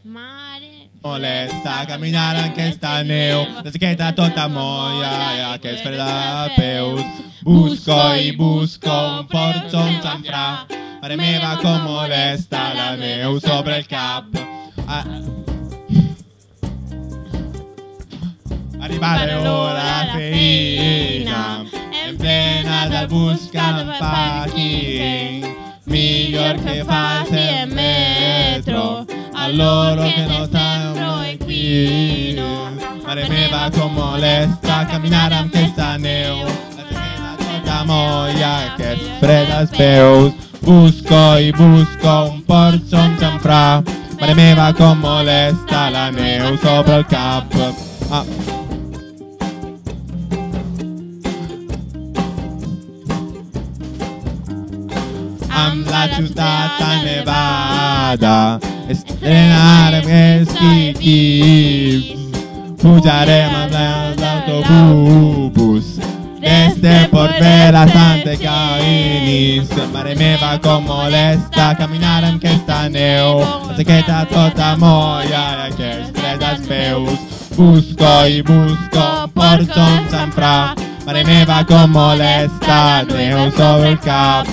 Mare molesta caminar en aquesta neu, l'etiqueta tota molla i aquests fredapeus. Busco i busco un porxo, un xamfrà, mare meva com molesta la neu sobre el cap. Arribare ora a feina, en plena del buscant packing, millor que faci en metro, a loro que no sembro equino. Mare meva com molesta caminar amb aquesta neu, la tequeta tota molla, aquests fred als peus. Busco i busco un porxo, un xamfrà, mare meva com molesta la neu sobre el cap. Amb la ciutat nevada estrenarem esquís, pujarem amb l'autobús des de Port Vila a Santa Cainis. Mare meva com molesta caminar amb aquesta neu, la jaqueta tota molla i aquests fred als peus. Busco i busco un porxo, un xamfrà, mare meva com molesta neu sobre el cap.